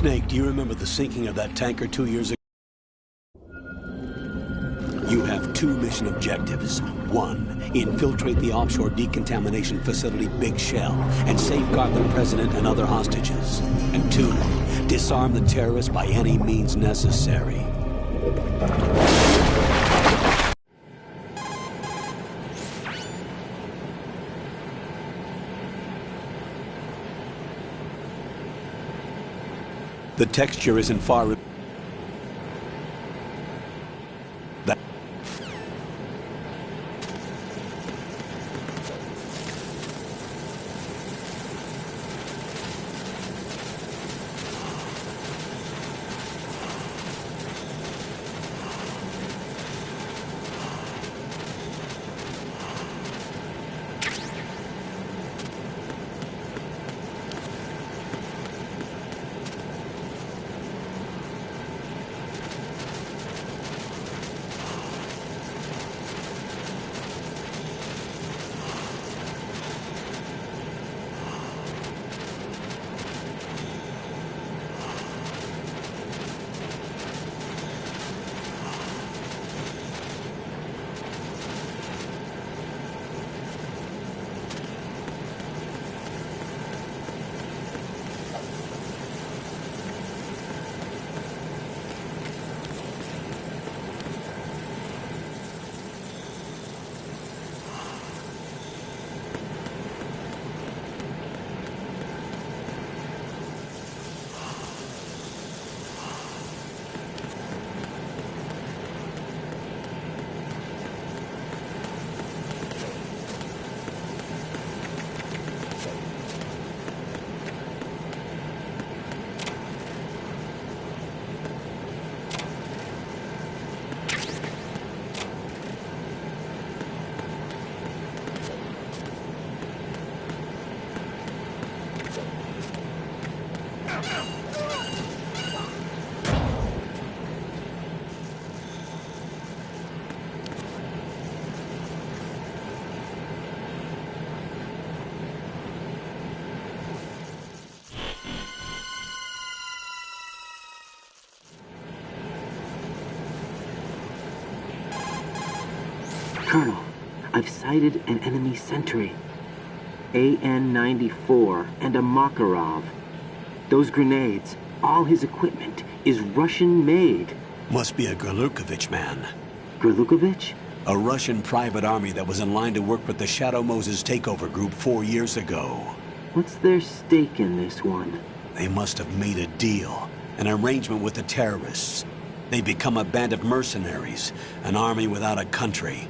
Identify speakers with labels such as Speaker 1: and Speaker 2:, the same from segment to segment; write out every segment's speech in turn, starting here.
Speaker 1: Snake, do you remember the sinking of that tanker 2 years ago? You have two mission objectives. One, infiltrate the offshore decontamination facility Big Shell and safeguard the president and other hostages. And two, disarm the terrorists by any means necessary. The texture isn't far...
Speaker 2: Colonel, I've sighted an enemy sentry. AN-94 and a Makarov. Those grenades, all his equipment, is Russian-made.
Speaker 1: Must be a Grlukovich man.
Speaker 2: Grlukovich?
Speaker 1: A Russian private army that was in line to work with the Shadow Moses takeover group 4 years ago.
Speaker 2: What's their stake in this one?
Speaker 1: They must have made a deal, an arrangement with the terrorists. They become a band of mercenaries, an army without a country.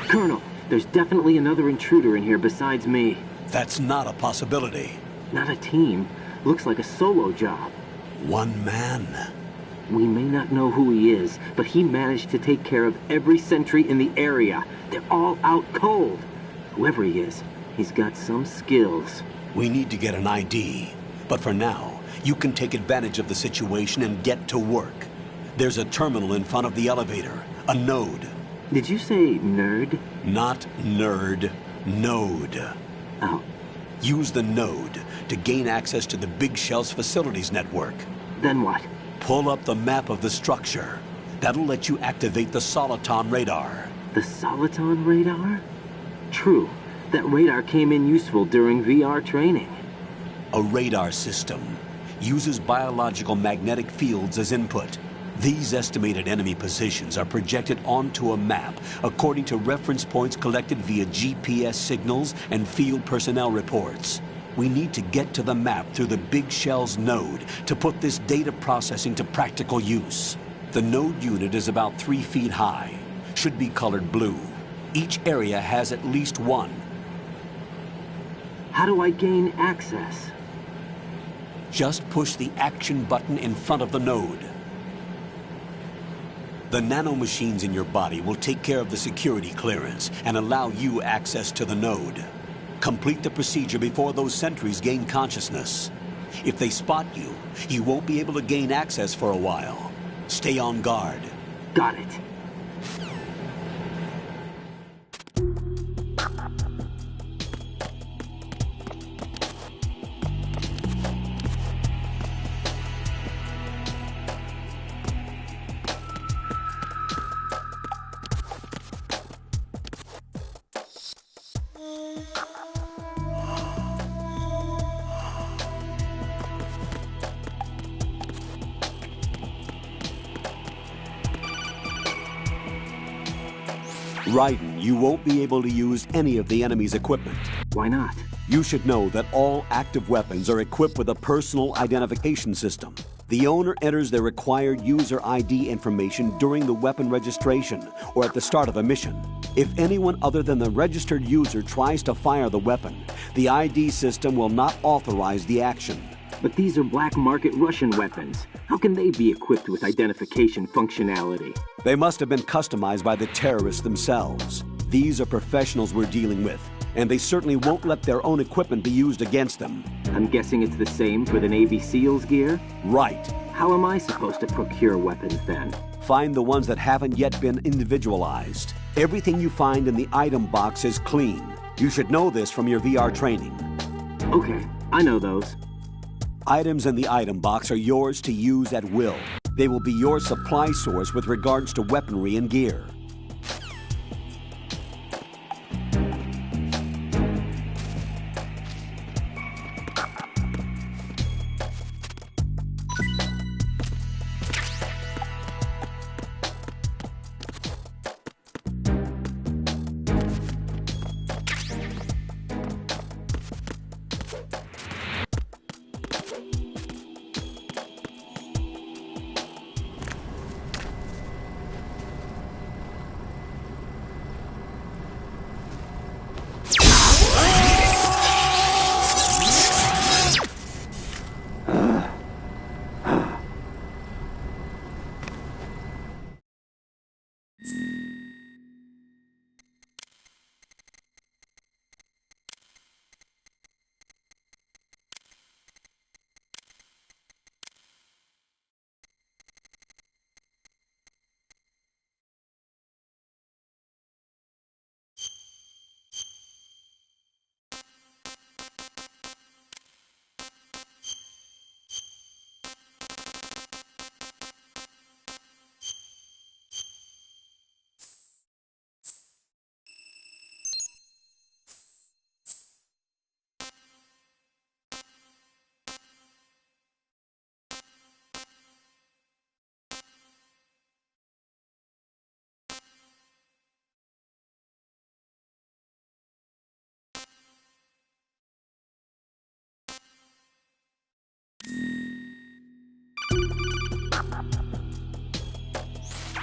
Speaker 2: Colonel, there's definitely another intruder in here besides me.
Speaker 1: That's not a possibility.
Speaker 2: Not a team. Looks like a solo job.
Speaker 1: One man.
Speaker 2: We may not know who he is, but he managed to take care of every sentry in the area. They're all out cold. Whoever he is, he's got some skills.
Speaker 1: We need to get an ID. But for now, you can take advantage of the situation and get to work. There's a terminal in front of the elevator. A node.
Speaker 2: Did you say nerd?
Speaker 1: Not nerd. Node.
Speaker 2: Oh.
Speaker 1: Use the node to gain access to the Big Shell's facilities network.
Speaker 2: Then what?
Speaker 1: Pull up the map of the structure. That'll let you activate the Soliton radar.
Speaker 2: The Soliton radar? True. That radar came in useful during VR training.
Speaker 1: A radar system uses biological magnetic fields as input. These estimated enemy positions are projected onto a map according to reference points collected via GPS signals and field personnel reports. We need to get to the map through the Big Shell's node to put this data processing to practical use. The node unit is about 3 feet high. Should be colored blue. Each area has at least one.
Speaker 2: How do I gain access?
Speaker 1: Just push the action button in front of the node. The nanomachines in your body will take care of the security clearance and allow you access to the node. Complete the procedure before those sentries gain consciousness. If they spot you, you won't be able to gain access for a while. Stay on guard.
Speaker 2: Got it.
Speaker 1: Raiden, you won't be able to use any of the enemy's equipment.
Speaker 2: Why not?
Speaker 1: You should know that all active weapons are equipped with a personal identification system. The owner enters their required user ID information during the weapon registration or at the start of a mission. If anyone other than the registered user tries to fire the weapon, the ID system will not authorize the action.
Speaker 2: But these are black market Russian weapons. How can they be equipped with identification functionality?
Speaker 1: They must have been customized by the terrorists themselves. These are professionals we're dealing with, and they certainly won't let their own equipment be used against them.
Speaker 2: I'm guessing it's the same for the Navy SEALs gear?
Speaker 1: Right.
Speaker 2: How am I supposed to procure weapons then?
Speaker 1: Find the ones that haven't yet been individualized. Everything you find in the item box is clean. You should know this from your VR training.
Speaker 2: Okay, I know those.
Speaker 1: Items in the item box are yours to use at will. They will be your supply source with regards to weaponry and gear.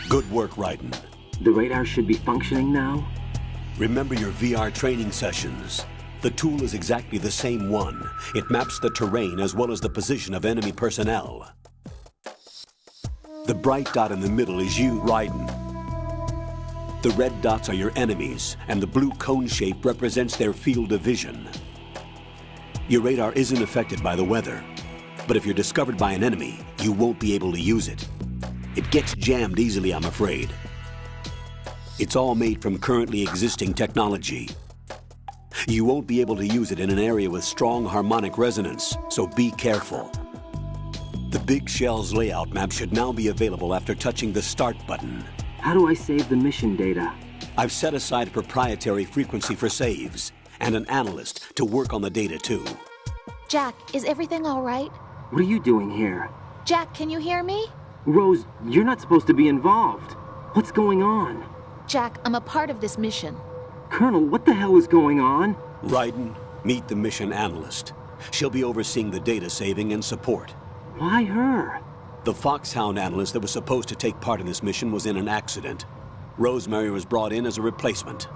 Speaker 1: Good work, Raiden.
Speaker 2: The radar should be functioning now?
Speaker 1: Remember your VR training sessions. The tool is exactly the same one. It maps the terrain as well as the position of enemy personnel. The bright dot in the middle is you, Raiden. The red dots are your enemies, and the blue cone shape represents their field of vision. Your radar isn't affected by the weather, but if you're discovered by an enemy, you won't be able to use it. It gets jammed easily, I'm afraid. It's all made from currently existing technology. You won't be able to use it in an area with strong harmonic resonance, so be careful. The Big Shell's layout map should now be available after touching the Start button.
Speaker 2: How do I save the mission data?
Speaker 1: I've set aside a proprietary frequency for saves, and an analyst to work on the data too.
Speaker 3: Jack, is everything all right?
Speaker 2: What are you doing here?
Speaker 3: Jack, can you hear me?
Speaker 2: Rose, you're not supposed to be involved. What's going on?
Speaker 3: Jack, I'm a part of this mission.
Speaker 2: Colonel, what the hell is going on?
Speaker 1: Raiden, meet the mission analyst. She'll be overseeing the data saving and support.
Speaker 2: Why her?
Speaker 1: The Foxhound analyst that was supposed to take part in this mission was in an accident. Rosemary was brought in as a replacement.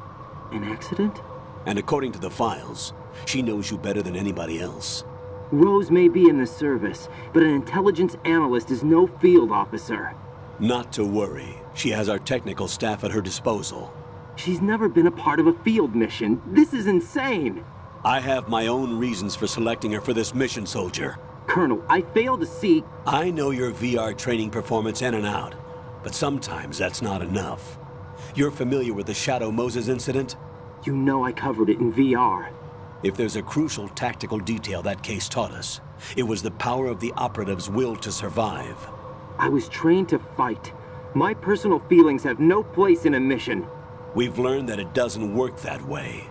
Speaker 2: An accident?
Speaker 1: And according to the files, she knows you better than anybody else.
Speaker 2: Rose may be in the service, but an intelligence analyst is no field officer.
Speaker 1: Not to worry. She has our technical staff at her disposal.
Speaker 2: She's never been a part of a field mission. This is insane!
Speaker 1: I have my own reasons for selecting her for this mission, soldier.
Speaker 2: Colonel, I fail to see...
Speaker 1: I know your VR training performance in and out, but sometimes that's not enough. You're familiar with the Shadow Moses incident?
Speaker 2: You know I covered it in VR.
Speaker 1: If there's a crucial tactical detail that case taught us, it was the power of the operative's will to survive.
Speaker 2: I was trained to fight. My personal feelings have no place in a mission.
Speaker 1: We've learned that it doesn't work that way.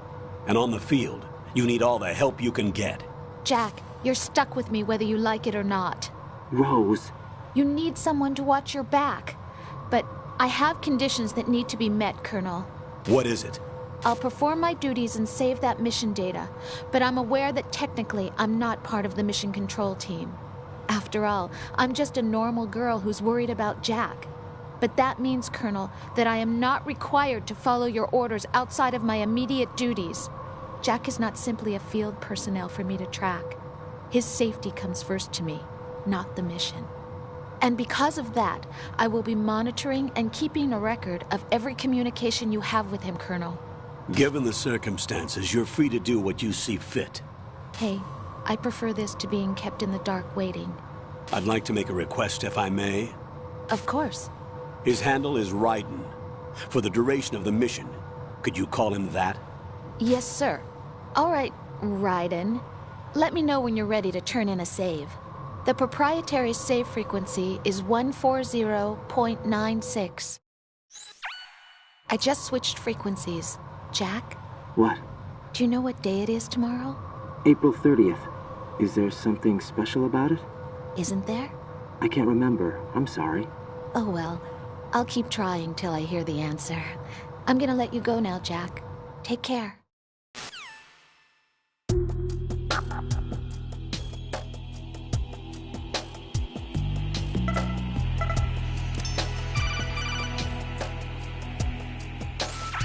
Speaker 1: And on the field, you need all the help you can get.
Speaker 3: Jack, you're stuck with me whether you like it or not.
Speaker 2: Rose.
Speaker 3: You need someone to watch your back. But I have conditions that need to be met, Colonel.
Speaker 1: What is it?
Speaker 3: I'll perform my duties and save that mission data, but I'm aware that technically I'm not part of the mission control team. After all, I'm just a normal girl who's worried about Jack. But that means, Colonel, that I am not required to follow your orders outside of my immediate duties. Jack is not simply a field personnel for me to track. His safety comes first to me, not the mission. And because of that, I will be monitoring and keeping a record of every communication you have with him, Colonel.
Speaker 1: Given the circumstances, you're free to do what you see fit.
Speaker 3: Hey, I prefer this to being kept in the dark waiting.
Speaker 1: I'd like to make a request, if I may.
Speaker 3: Of course.
Speaker 1: His handle is Raiden. For the duration of the mission, could you call him that?
Speaker 3: Yes, sir. All right, Raiden. Let me know when you're ready to turn in a save. The proprietary save frequency is 140.96. I just switched frequencies. Jack?
Speaker 2: What?
Speaker 3: Do you know what day it is tomorrow?
Speaker 2: April 30th. Is there something special about it?
Speaker 3: Isn't there?
Speaker 2: I can't remember. I'm sorry.
Speaker 3: Oh well, I'll keep trying till I hear the answer. I'm gonna let you go now, Jack. Take care.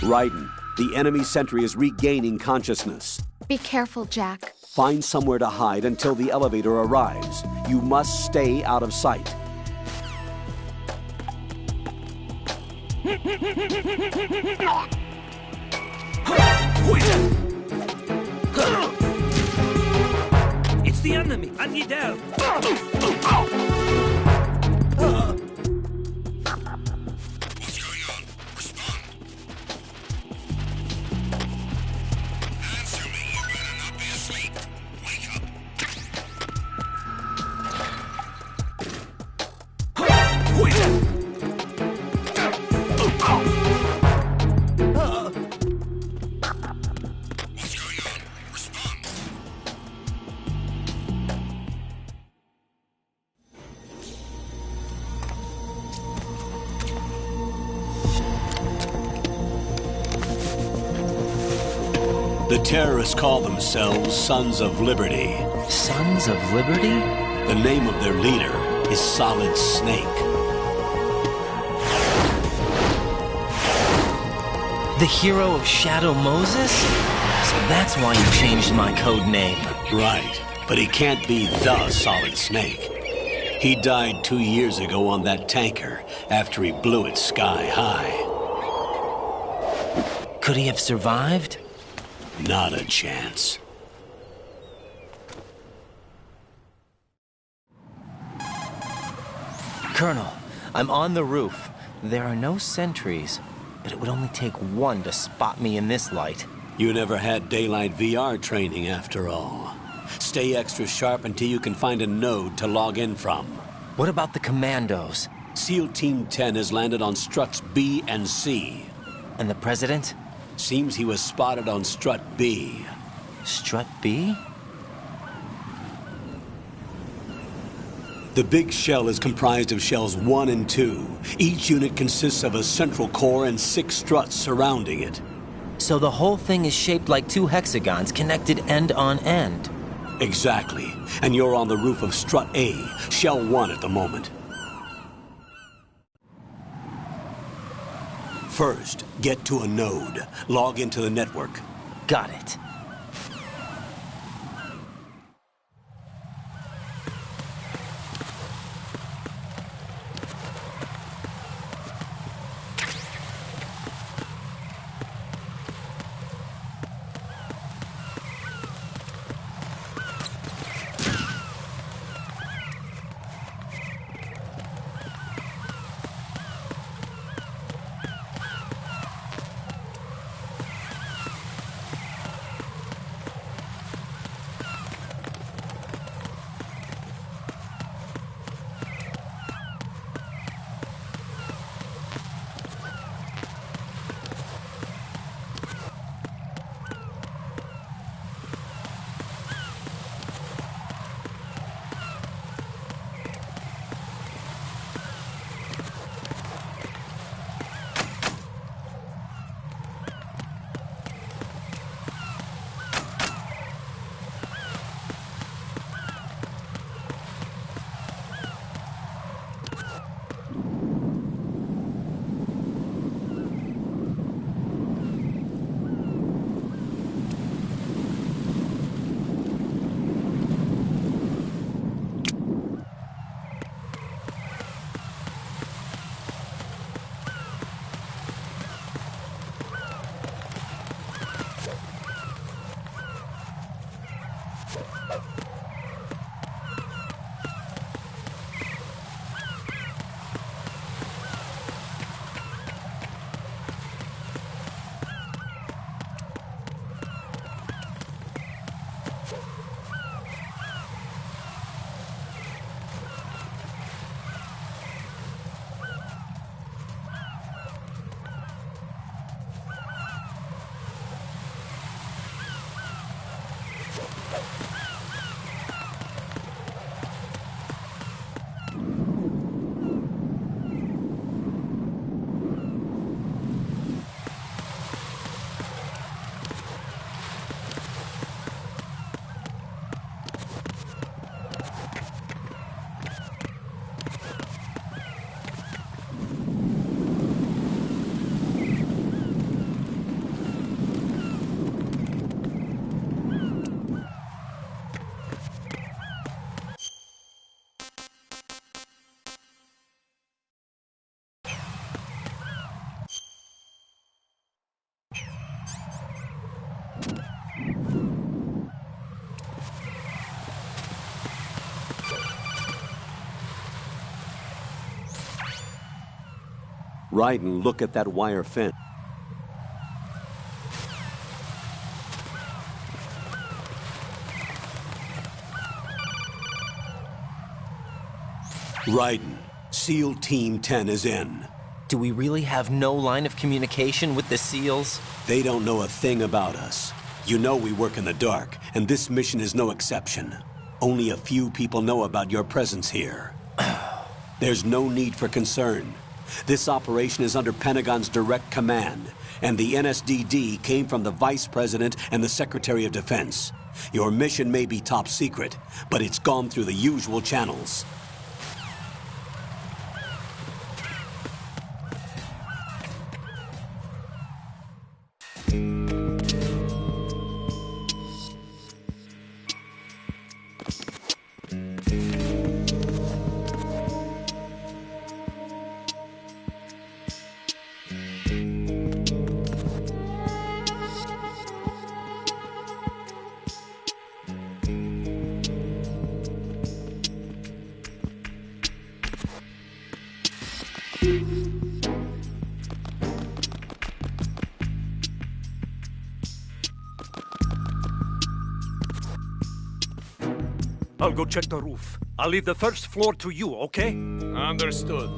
Speaker 1: Raiden, the enemy sentry is regaining consciousness.
Speaker 3: Be careful, Jack.
Speaker 1: Find somewhere to hide until the elevator arrives. You must stay out of sight.
Speaker 4: It's the enemy! I need help!
Speaker 5: What's going on? Respond! Answer me, you better not be asleep! Wake up! What's going on? Respond!
Speaker 1: The terrorists call themselves Sons of Liberty.
Speaker 6: Sons of Liberty?
Speaker 1: The name of their leader is Solid Snake.
Speaker 6: The hero of Shadow Moses? So that's why you changed my code name.
Speaker 1: Right, but he can't be the Solid Snake. He died 2 years ago on that tanker after he blew it sky high.
Speaker 6: Could he have survived?
Speaker 1: Not a chance.
Speaker 6: Colonel, I'm on the roof. There are no sentries, but it would only take one to spot me in this light.
Speaker 1: You never had daylight VR training after all. Stay extra sharp until you can find a node to log in from.
Speaker 6: What about the commandos?
Speaker 1: SEAL Team 10 has landed on struts B and C.
Speaker 6: And the president?
Speaker 1: Seems he was spotted on strut B.
Speaker 6: Strut B?
Speaker 1: The big shell is comprised of shells 1 and 2. Each unit consists of a central core and 6 struts surrounding it.
Speaker 6: So the whole thing is shaped like 2 hexagons connected end on end.
Speaker 1: Exactly. And you're on the roof of strut A, shell 1 at the moment. First, get to a node. Log into the network.
Speaker 6: Got it.
Speaker 1: Right, and look at that wire fence. Raiden, SEAL Team 10 is in.
Speaker 6: Do we really have no line of communication with the SEALs?
Speaker 1: They don't know a thing about us. You know we work in the dark, and this mission is no exception. Only a few people know about your presence here. There's no need for concern. This operation is under Pentagon's direct command, and the NSDD came from the Vice President and the Secretary of Defense. Your mission may be top secret, but it's gone through the usual channels.
Speaker 4: I'll go check the roof. I'll leave the first floor to you, okay?
Speaker 7: Understood.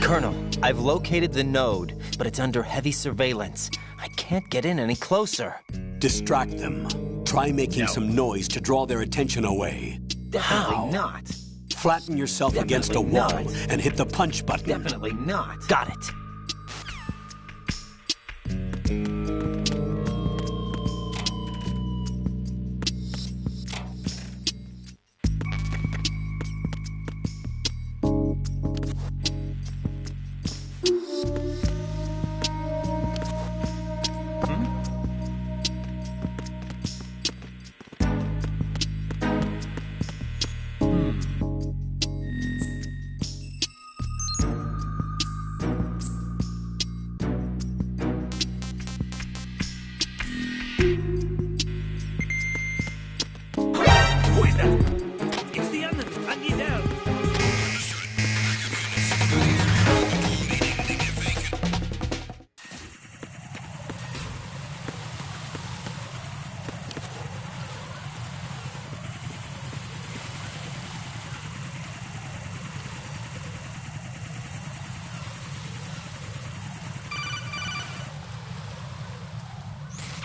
Speaker 6: Colonel, I've located the node, but it's under heavy surveillance. I can't get in any closer.
Speaker 1: Distract them. Try making some noise to draw their attention away.
Speaker 6: How?
Speaker 7: Not.
Speaker 1: Flatten yourself against a wall and hit the punch button.
Speaker 7: Definitely not.
Speaker 6: Got it.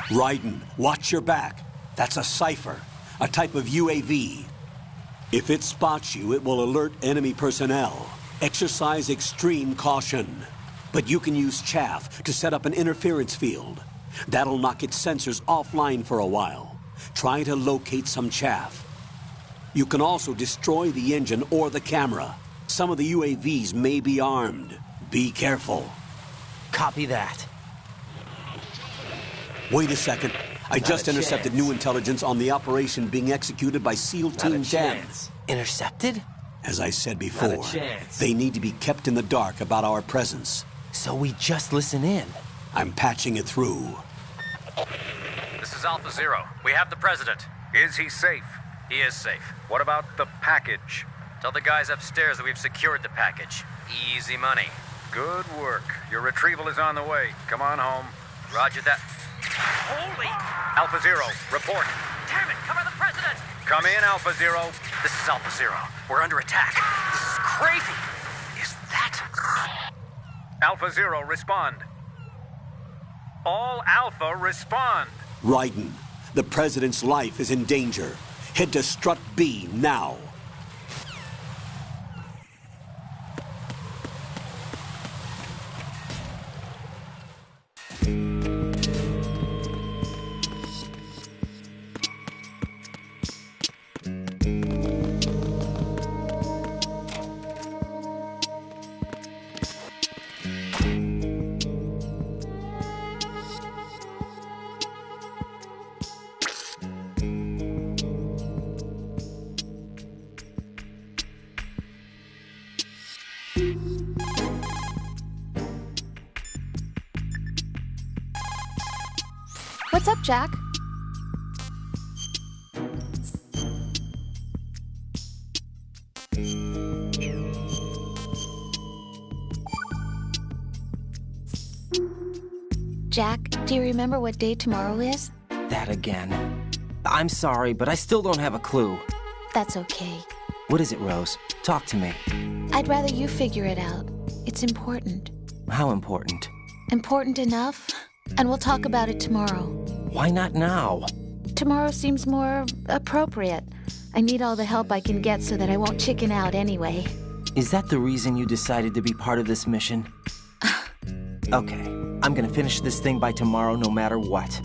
Speaker 1: Raiden, watch your back. That's a cipher, a type of UAV. If it spots you, it will alert enemy personnel. Exercise extreme caution. But you can use chaff to set up an interference field. That'll knock its sensors offline for a while. Try to locate some chaff. You can also destroy the engine or the camera. Some of the UAVs may be armed. Be careful.
Speaker 6: Copy that.
Speaker 1: Wait a second. I just intercepted new intelligence on the operation being executed by SEAL Team 10.
Speaker 6: Intercepted?
Speaker 1: As I said before, they need to be kept in the dark about our presence.
Speaker 6: So we just listen in.
Speaker 1: I'm patching it through.
Speaker 7: This is Alpha Zero. We have the president.
Speaker 8: Is he safe?
Speaker 7: He is safe.
Speaker 8: What about the package?
Speaker 7: Tell the guys upstairs that we've secured the package. Easy money.
Speaker 8: Good work. Your retrieval is on the way. Come on home.
Speaker 7: Roger that. Holy!
Speaker 8: Alpha Zero, report.
Speaker 7: Damn it! Cover the president!
Speaker 8: Come in, Alpha Zero.
Speaker 7: This is Alpha Zero. We're under attack. This is crazy. Is that...
Speaker 8: Alpha Zero, respond. All Alpha, respond.
Speaker 1: Raiden, the president's life is in danger. Head to Strut B now.
Speaker 3: What's up, Jack? Jack, do you remember what day tomorrow is?
Speaker 6: That again. I'm sorry, but I still don't have a clue.
Speaker 3: That's okay.
Speaker 6: What is it, Rose? Talk to me.
Speaker 3: I'd rather you figure it out. It's important.
Speaker 6: How important?
Speaker 3: Important enough? And we'll talk about it tomorrow.
Speaker 6: Why not now?
Speaker 3: Tomorrow seems more appropriate. I need all the help I can get so that I won't chicken out anyway.
Speaker 6: Is that the reason you decided to be part of this mission? Okay, I'm gonna finish this thing by tomorrow no matter what.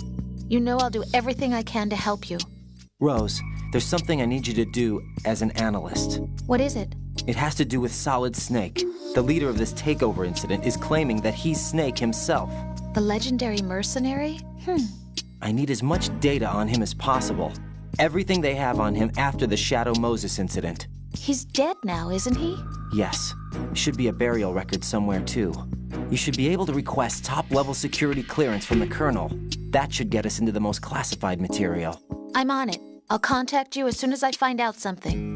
Speaker 3: You know I'll do everything I can to help you.
Speaker 6: Rose, there's something I need you to do as an analyst.
Speaker 3: What is it?
Speaker 6: It has to do with Solid Snake. The leader of this takeover incident is claiming that he's Snake himself.
Speaker 3: The legendary mercenary?
Speaker 6: I need as much data on him as possible. Everything they have on him after the Shadow Moses incident.
Speaker 3: He's dead now, isn't he?
Speaker 6: Yes. Should be a burial record somewhere, too. You should be able to request top-level security clearance from the Colonel. That should get us into the most classified material.
Speaker 3: I'm on it. I'll contact you as soon as I find out something.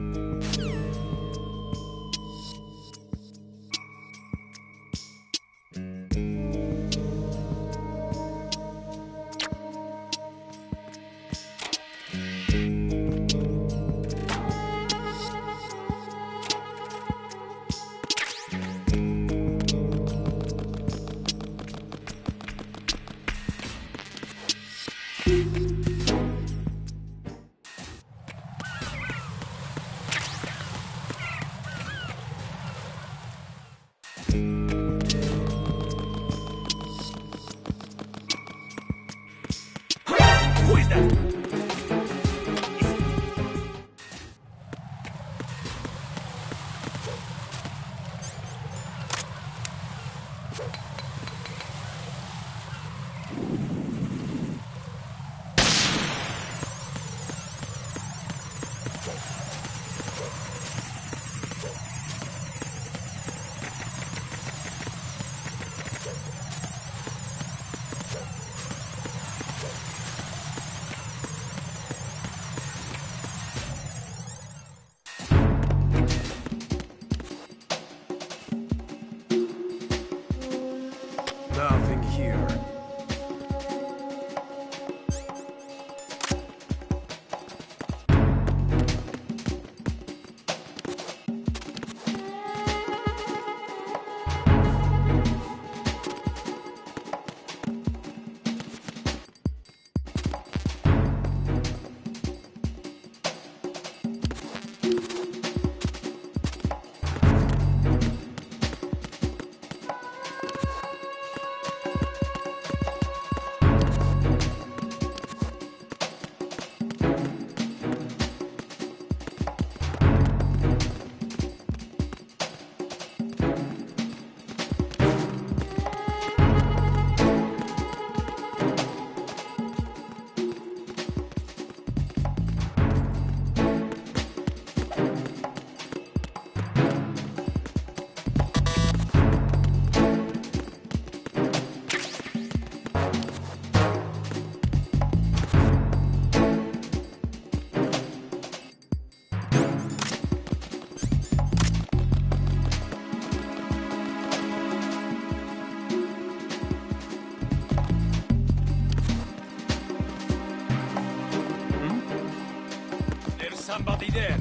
Speaker 4: Somebody there.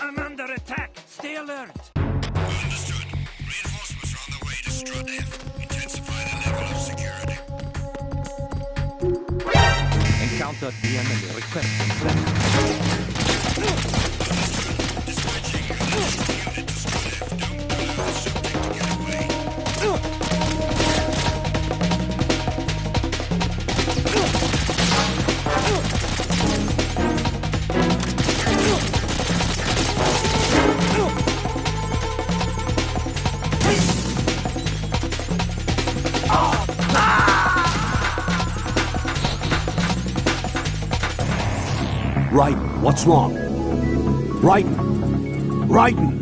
Speaker 4: I'm under attack. Stay alert.
Speaker 5: Understood. Reinforcements are on their way to Strut F. Intensify the level of security.
Speaker 4: Encounter the enemy requesting clearance.
Speaker 5: Dispatching an additional unit to Strut F. Don't allow the subject to get away.
Speaker 1: Raiden, what's wrong? Raiden! Raiden!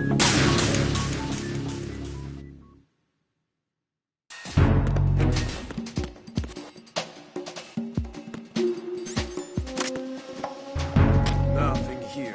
Speaker 4: Nothing here.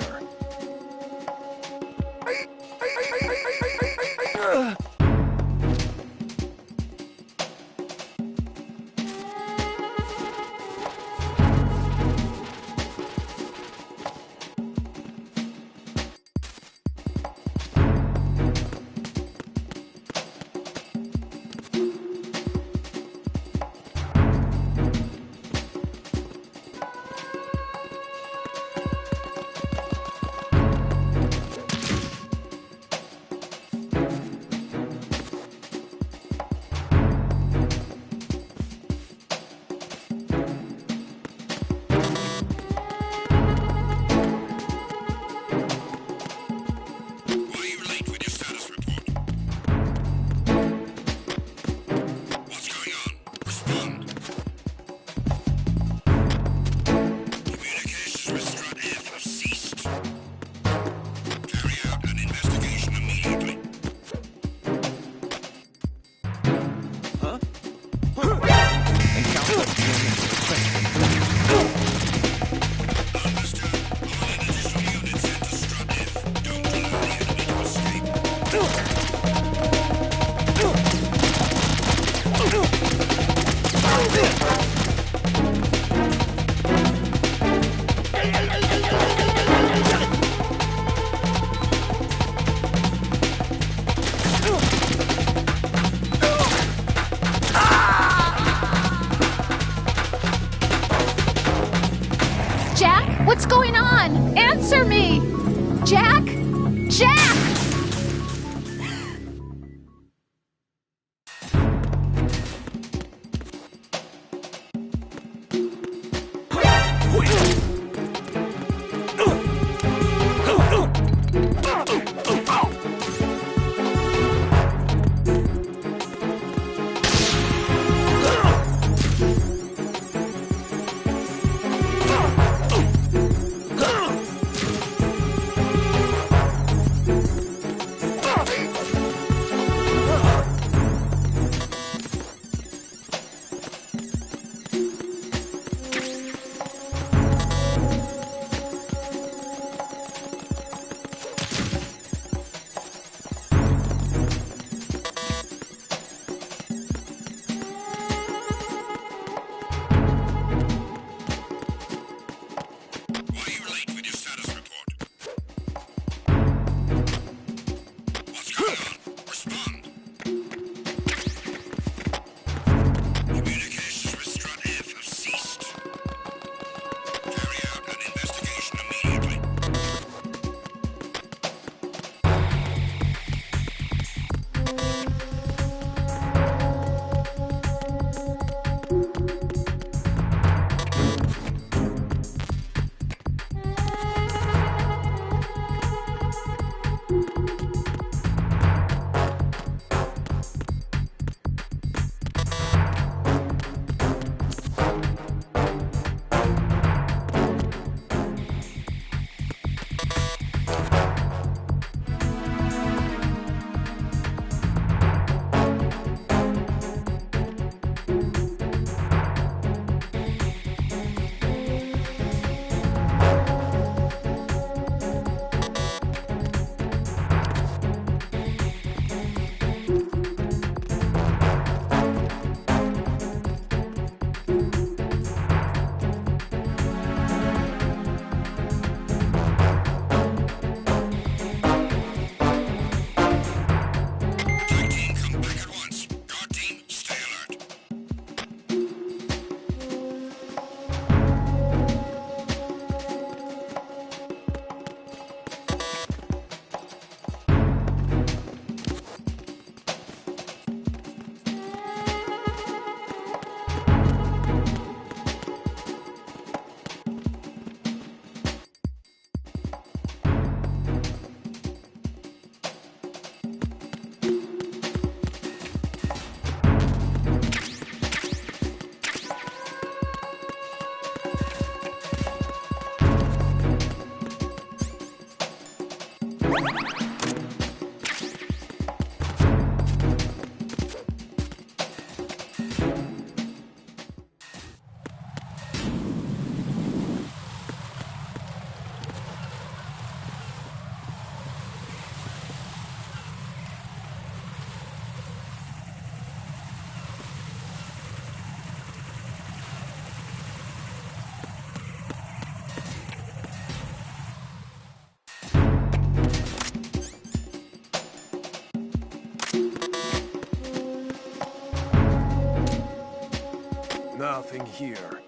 Speaker 9: Nothing here.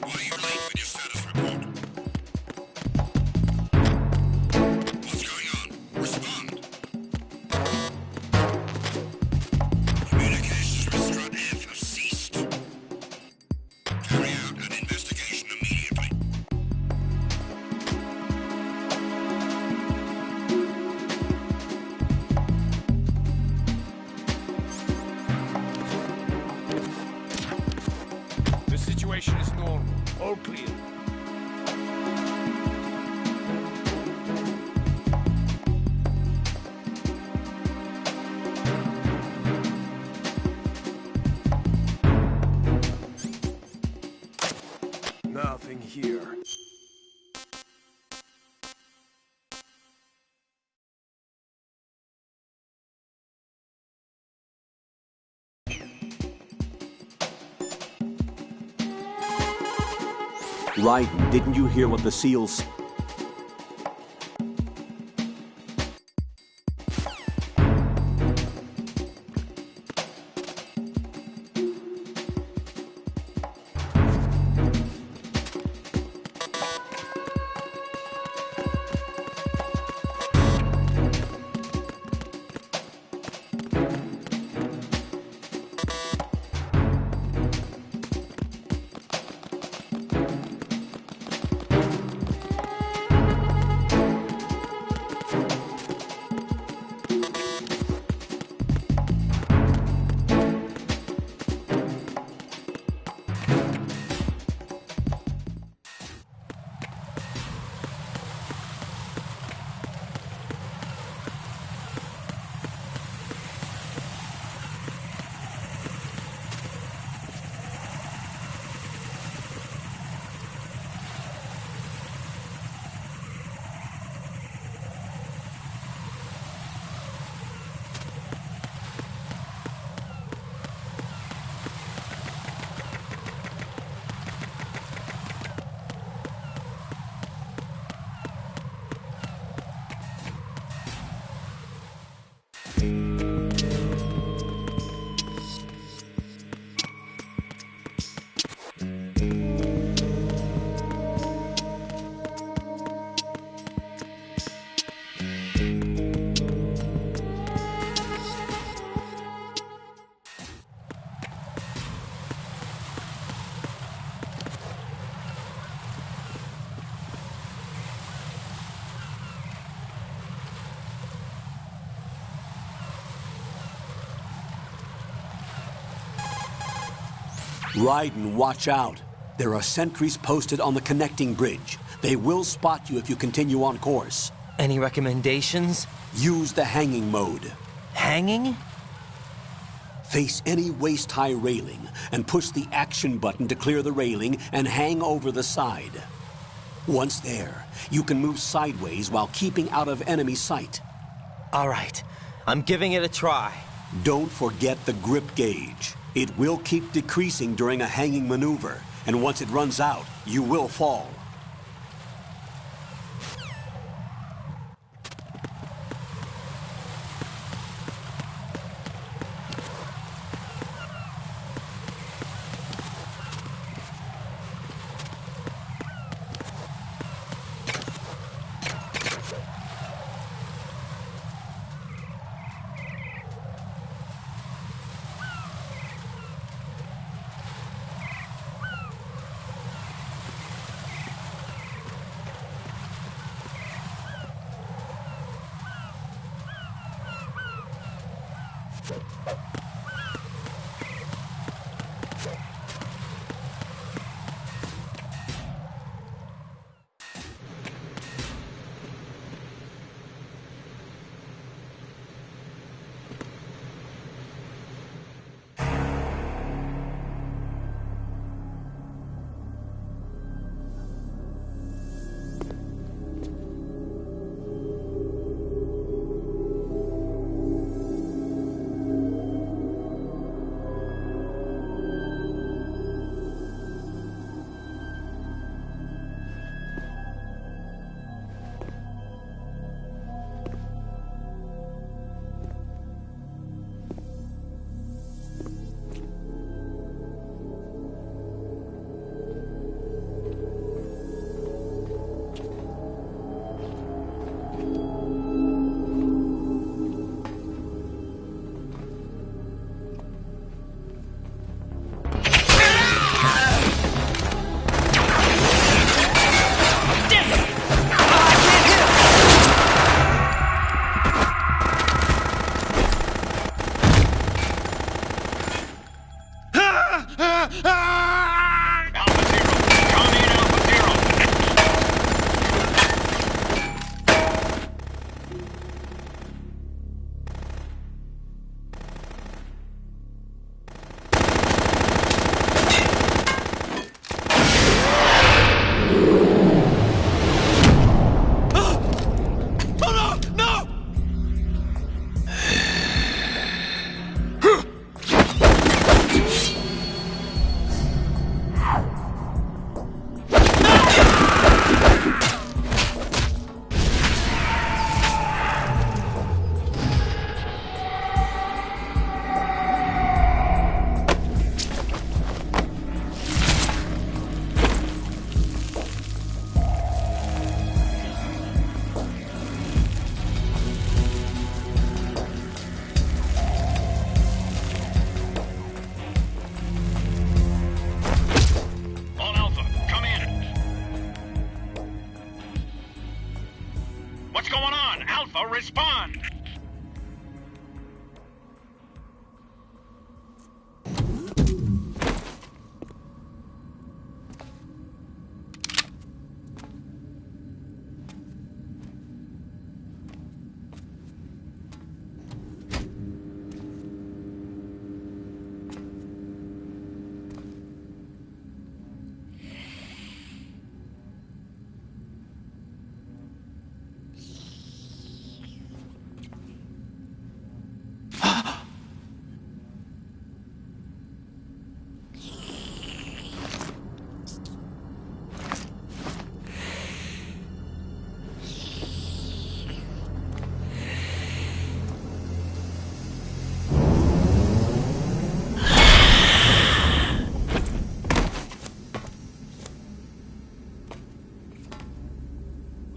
Speaker 5: Why are you late with your status report? What's going on? Respond. Communications with Strut F have ceased. Carry out an investigation immediately.
Speaker 9: The situation is normal. All clear. Nothing here.
Speaker 1: Raiden, didn't you hear what the SEALs... Raiden, watch out. There are sentries posted on the connecting bridge. They will spot you if you continue on course.
Speaker 6: Any recommendations?
Speaker 1: Use the hanging mode.
Speaker 6: Hanging?
Speaker 1: Face any waist-high railing and push the action button to clear the railing and hang over the side. Once there, you can move sideways while keeping out of enemy sight.
Speaker 6: All right. I'm giving it a try.
Speaker 1: Don't forget the grip gauge. It will keep decreasing during a hanging maneuver, and once it runs out, you will fall.
Speaker 5: Respond!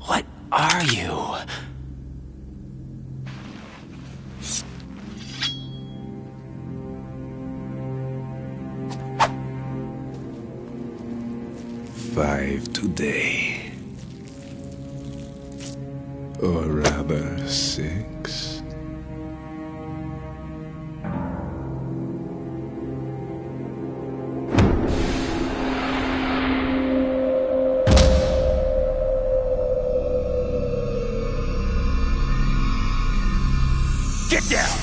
Speaker 6: What are you?
Speaker 9: Five today. Or rather, 6.
Speaker 4: Get down!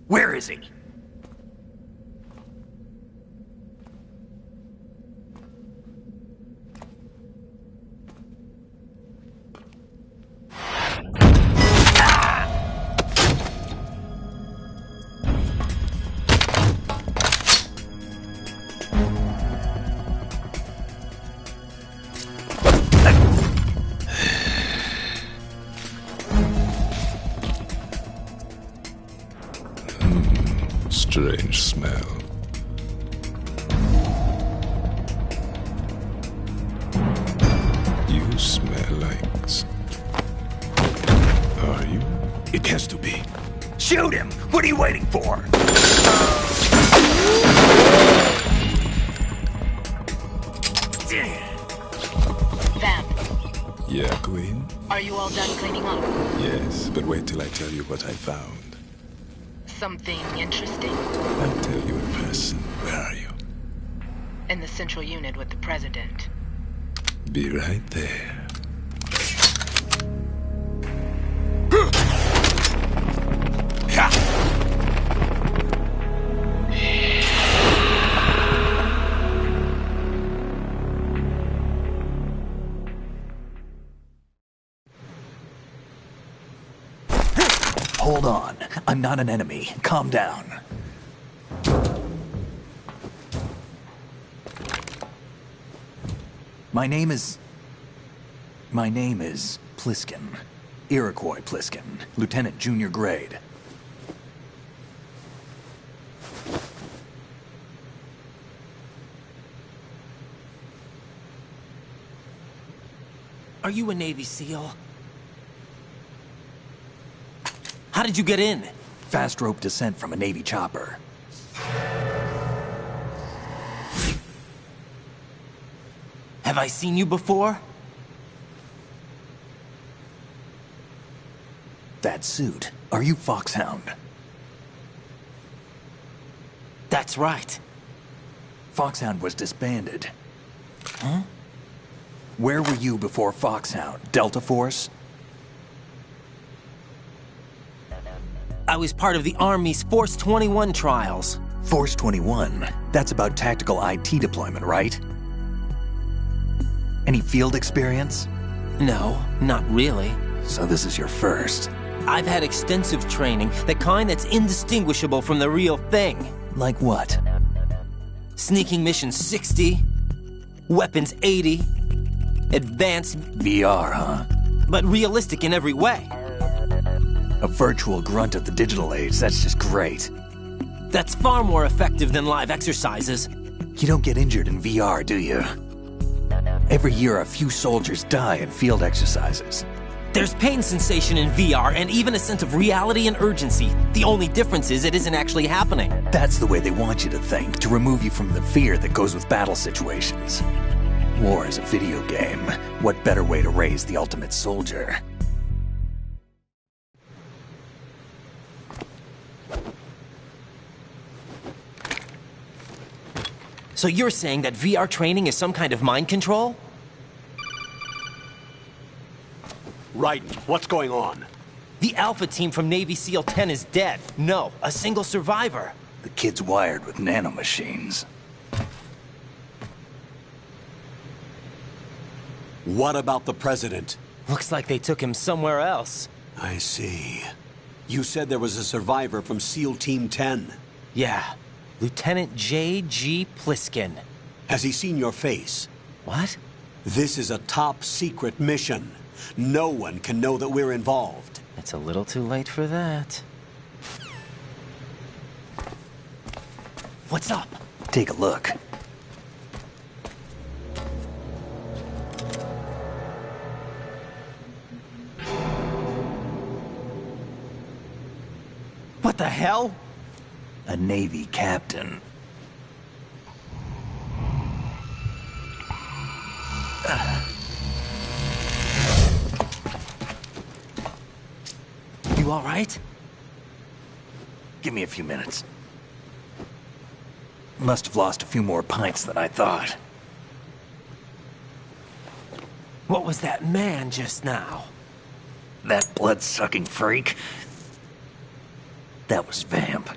Speaker 4: Where is he?
Speaker 9: Strange smell. It has to be.
Speaker 1: Shoot him! What are you waiting for?
Speaker 10: Vamp,
Speaker 9: Yeah, Queen?
Speaker 10: are you all done cleaning up?
Speaker 9: Yes, but wait till I tell you what I found.
Speaker 10: Something interesting?
Speaker 9: I'll tell you in person. Where are you?
Speaker 10: In the central unit with the president.
Speaker 9: Be right there.
Speaker 11: Hold on. I'm not an enemy. Calm down. My name is Pliskin. Iroquois Pliskin. Lieutenant Junior Grade.
Speaker 6: Are you a Navy SEAL? How did you get in?
Speaker 11: Fast rope descent from a Navy chopper.
Speaker 6: Have I seen you before?
Speaker 11: That suit. Are you Foxhound?
Speaker 6: That's right.
Speaker 11: Foxhound was disbanded. Huh? Where were you before Foxhound? Delta Force?
Speaker 6: I was part of the Army's Force 21 trials.
Speaker 11: Force 21? That's about tactical IT deployment, right? Any field experience?
Speaker 6: No, not really.
Speaker 11: So this is your first.
Speaker 6: I've had extensive training, the kind that's indistinguishable from the real thing.
Speaker 11: Like what?
Speaker 6: Sneaking mission 60, weapons 80, advanced...
Speaker 11: VR, huh?
Speaker 6: But realistic in every way.
Speaker 11: A virtual grunt of the digital age, that's just great.
Speaker 6: That's far more effective than live exercises.
Speaker 11: You don't get injured in VR, do you? Every year, a few soldiers die in field exercises.
Speaker 6: There's pain sensation in VR and even a sense of reality and urgency. The only difference is it isn't actually happening.
Speaker 11: That's the way they want you to think, to remove you from the fear that goes with battle situations. War is a video game. What better way to raise the ultimate soldier?
Speaker 6: So you're saying that VR training is some kind of mind control?
Speaker 1: Raiden, what's going on?
Speaker 6: The Alpha team from Navy SEAL 10 is dead. No, a single survivor.
Speaker 11: The kid's wired with nanomachines.
Speaker 1: What about the president?
Speaker 6: Looks like they took him somewhere else.
Speaker 1: I see. You said there was a survivor from SEAL Team 10.
Speaker 6: Yeah. Lieutenant J.G. Pliskin.
Speaker 1: Has he seen your face?
Speaker 6: What?
Speaker 1: This is a top secret mission. No one can know that we're involved.
Speaker 6: It's a little too late for that. What's up?
Speaker 11: Take a look.
Speaker 6: What the hell?
Speaker 11: A Navy captain.
Speaker 6: You all right?
Speaker 11: Give me a few minutes. Must have lost a few more pints than I thought.
Speaker 6: What was that man just now?
Speaker 11: That blood-sucking freak? That was Vamp.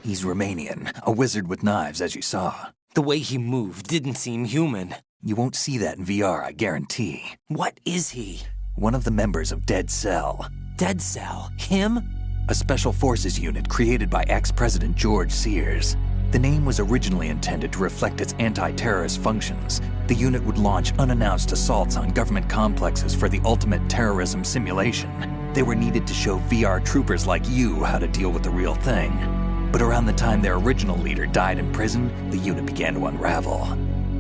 Speaker 11: He's Romanian, a wizard with knives, as you saw.
Speaker 6: The way he moved didn't seem human.
Speaker 11: You won't see that in VR, I guarantee.
Speaker 6: What is he?
Speaker 11: One of the members of Dead Cell.
Speaker 6: Dead Cell? Him?
Speaker 11: A special forces unit created by ex-President George Sears. The name was originally intended to reflect its anti-terrorist functions. The unit would launch unannounced assaults on government complexes for the ultimate terrorism simulation. They were needed to show VR troopers like you how to deal with the real thing. But around the time their original leader died in prison, the unit began to unravel.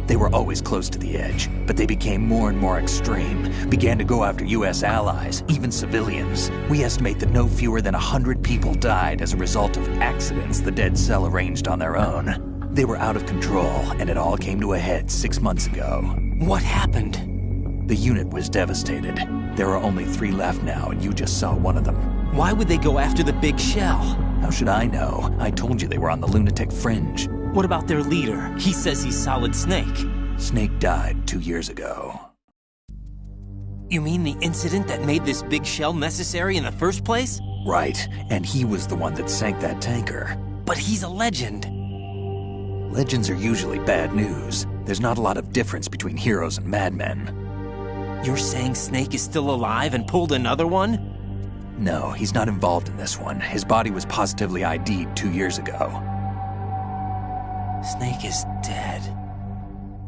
Speaker 11: They were always close to the edge, but they became more and more extreme, began to go after U.S. allies, even civilians. We estimate that no fewer than 100 people died as a result of accidents the Dead Cell arranged on their own. They were out of control, and it all came to a head 6 months ago.
Speaker 6: What happened?
Speaker 11: The unit was devastated. There are only 3 left now, and you just saw one of them.
Speaker 6: Why would they go after the big shell?
Speaker 11: How should I know? I told you they were on the lunatic fringe.
Speaker 6: What about their leader? He says he's Solid Snake.
Speaker 11: Snake died 2 years ago.
Speaker 6: You mean the incident that made this big shell necessary in the first place?
Speaker 11: Right, and he was the one that sank that tanker.
Speaker 6: But he's a legend.
Speaker 11: Legends are usually bad news. There's not a lot of difference between heroes and madmen.
Speaker 6: You're saying Snake is still alive and pulled another one?
Speaker 11: No, he's not involved in this one. His body was positively ID'd 2 years ago.
Speaker 6: Snake is dead.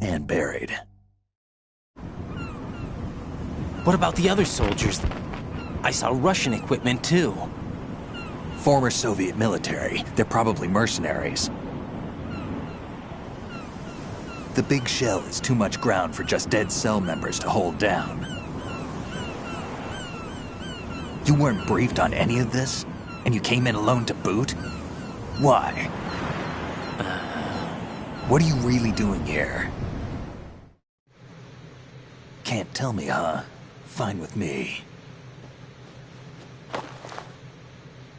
Speaker 11: And buried.
Speaker 6: What about the other soldiers? I saw Russian equipment too.
Speaker 11: Former Soviet military. They're probably mercenaries. The big shell is too much ground for just Dead Cell members to hold down. You weren't briefed on any of this? And you came in alone to boot? Why? What are you really doing here? Can't tell me, huh? Fine with me.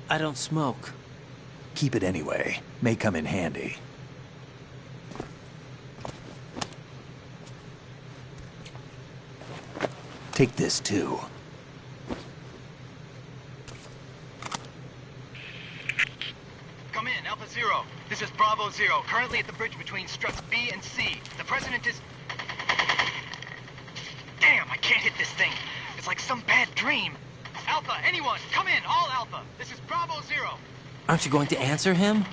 Speaker 6: I don't smoke.
Speaker 11: Keep it anyway. May come in handy. Take this too.
Speaker 7: Come in, Alpha Zero. This is Bravo Zero, currently at the bridge between struts B and C. The President is... Damn, I can't hit this thing. It's like some bad dream. Alpha, anyone, come in, all Alpha. This is Bravo Zero.
Speaker 6: Aren't you going to answer him?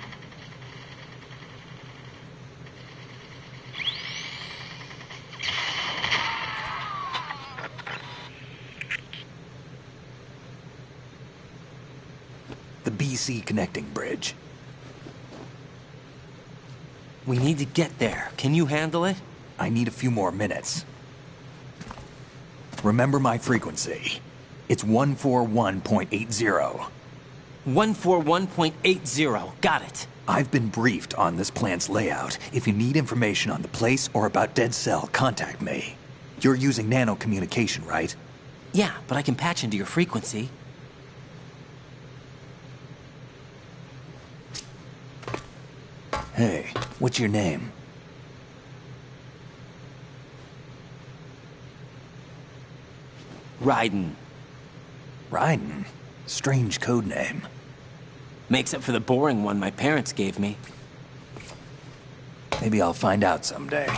Speaker 11: The BC connecting bridge.
Speaker 6: We need to get there. Can you handle it?
Speaker 11: I need a few more minutes. Remember my frequency. It's 141.80.
Speaker 6: 141.80. Got it.
Speaker 11: I've been briefed on this plant's layout. If you need information on the place or about Dead Cell, contact me. You're using nano communication, right?
Speaker 6: Yeah, but I can patch into your frequency.
Speaker 11: Hey, what's your name?
Speaker 6: Raiden.
Speaker 11: Raiden? Strange code name.
Speaker 6: Makes up for the boring one my parents gave me.
Speaker 11: Maybe I'll find out someday.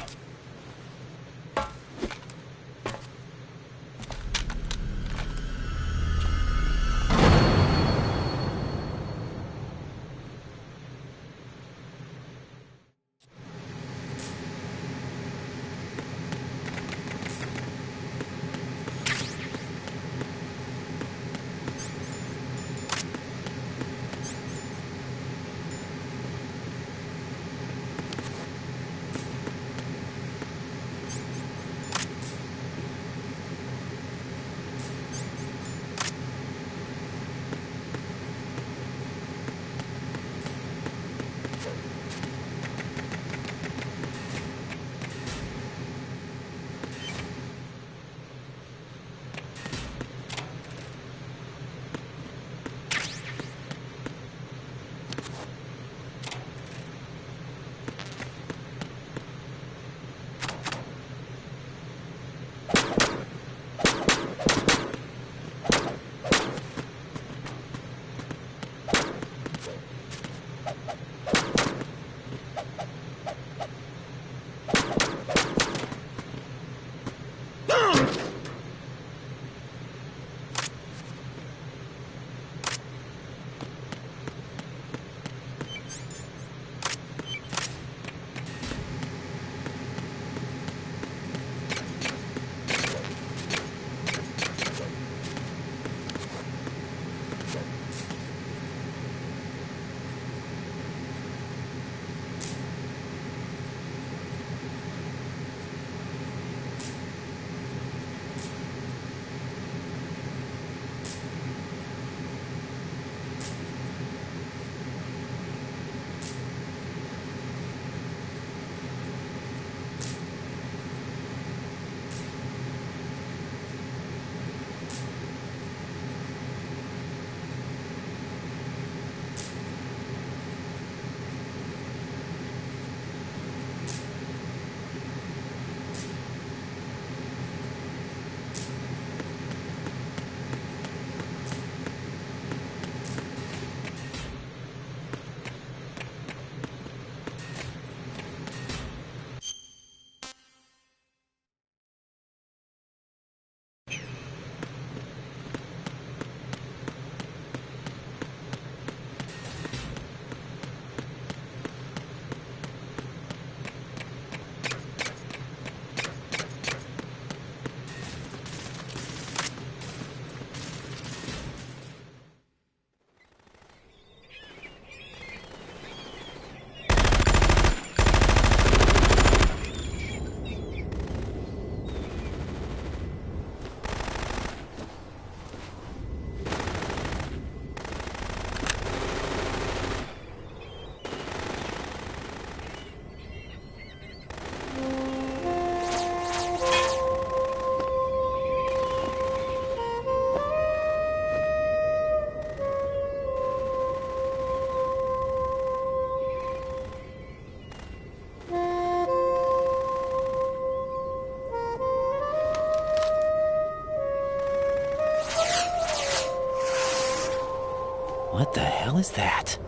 Speaker 6: The hell is that?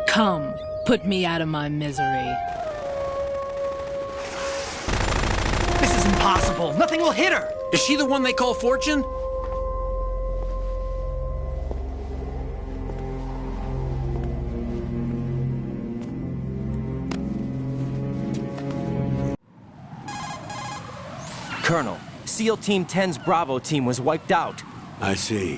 Speaker 12: Come, put me out of my misery.
Speaker 13: This is impossible. Nothing will hit her.
Speaker 14: Is she the one they call Fortune?
Speaker 6: Colonel, SEAL Team 10's Bravo team was wiped out.
Speaker 1: I see.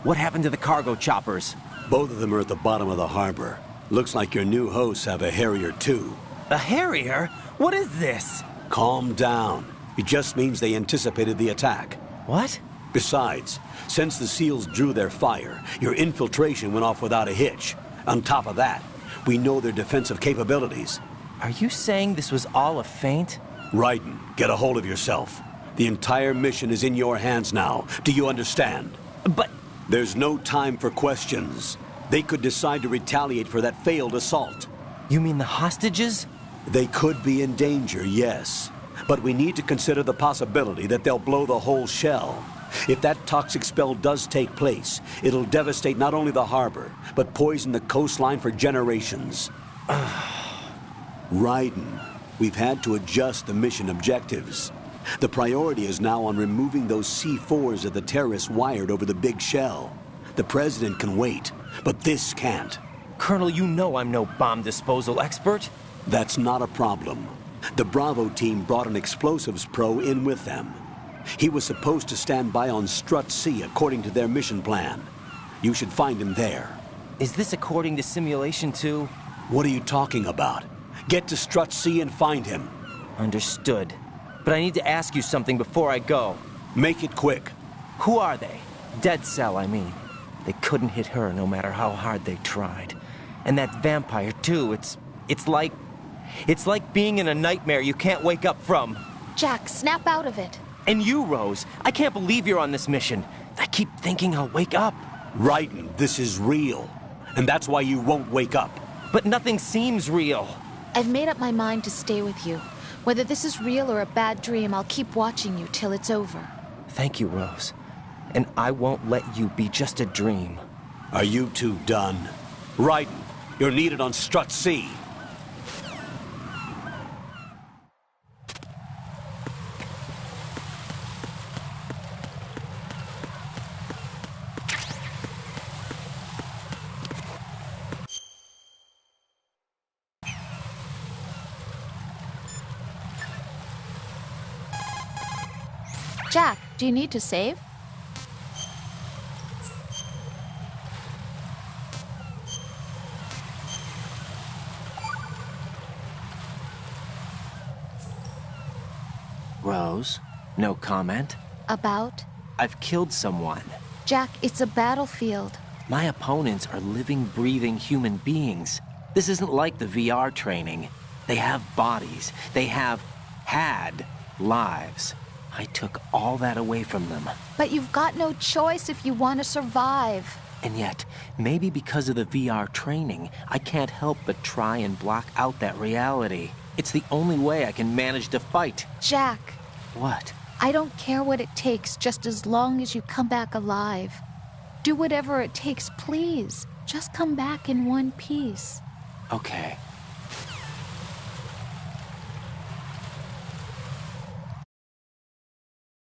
Speaker 6: What happened to the cargo choppers?
Speaker 1: Both of them are at the bottom of the harbor. Looks like your new hosts have a Harrier too.
Speaker 6: A Harrier? What is this?
Speaker 1: Calm down. It just means they anticipated the attack.
Speaker 6: What?
Speaker 1: Besides, since the SEALs drew their fire, your infiltration went off without a hitch. On top of that, we know their defensive capabilities.
Speaker 6: Are you saying this was all a feint?
Speaker 1: Raiden, get a hold of yourself. The entire mission is in your hands now. Do you understand?
Speaker 6: But...
Speaker 1: There's no time for questions. They could decide to retaliate for that failed assault.
Speaker 6: You mean the hostages?
Speaker 1: They could be in danger, yes. But we need to consider the possibility that they'll blow the whole shell. If that toxic spell does take place, it'll devastate not only the harbor, but poison the coastline for generations. Raiden, we've had to adjust the mission objectives. The priority is now on removing those C4s that the terrorists wired over the big shell. The President can wait, but this can't.
Speaker 6: Colonel, you know I'm no bomb disposal expert.
Speaker 1: That's not a problem. The Bravo team brought an explosives pro in with them. He was supposed to stand by on Strut C according to their mission plan. You should find him there.
Speaker 6: Is this according to Simulation 2?
Speaker 1: What are you talking about? Get to Strut C and find him.
Speaker 6: Understood. But I need to ask you something before I go.
Speaker 1: Make it quick.
Speaker 6: Who are they? Dead Cell, I mean. They couldn't hit her no matter how hard they tried. And that vampire, too, it's like being in a nightmare you can't wake up from.
Speaker 3: Jack, snap out of it.
Speaker 6: And you, Rose, I can't believe you're on this mission. I keep thinking I'll wake up.
Speaker 1: Raiden, this is real. And that's why you won't wake up.
Speaker 6: But nothing seems real.
Speaker 3: I've made up my mind to stay with you. Whether this is real or a bad dream, I'll keep watching you till it's over.
Speaker 6: Thank you, Rose. And I won't let you be just a dream.
Speaker 1: Are you two done? Raiden, you're needed on Strut C.
Speaker 3: Jack, do you need to save?
Speaker 6: Rose, no comment?
Speaker 3: About?
Speaker 6: I've killed someone.
Speaker 3: Jack, it's a battlefield.
Speaker 6: My opponents are living, breathing human beings. This isn't like the VR training. They have bodies. They have had lives. I took all that away from them.
Speaker 3: But you've got no choice if you want to survive.
Speaker 6: And yet, maybe because of the VR training, I can't help but try and block out that reality. It's the only way I can manage to fight.
Speaker 3: Jack.
Speaker 6: What?
Speaker 3: I don't care what it takes, just as long as you come back alive. Do whatever it takes, please. Just come back in one piece.
Speaker 6: Okay.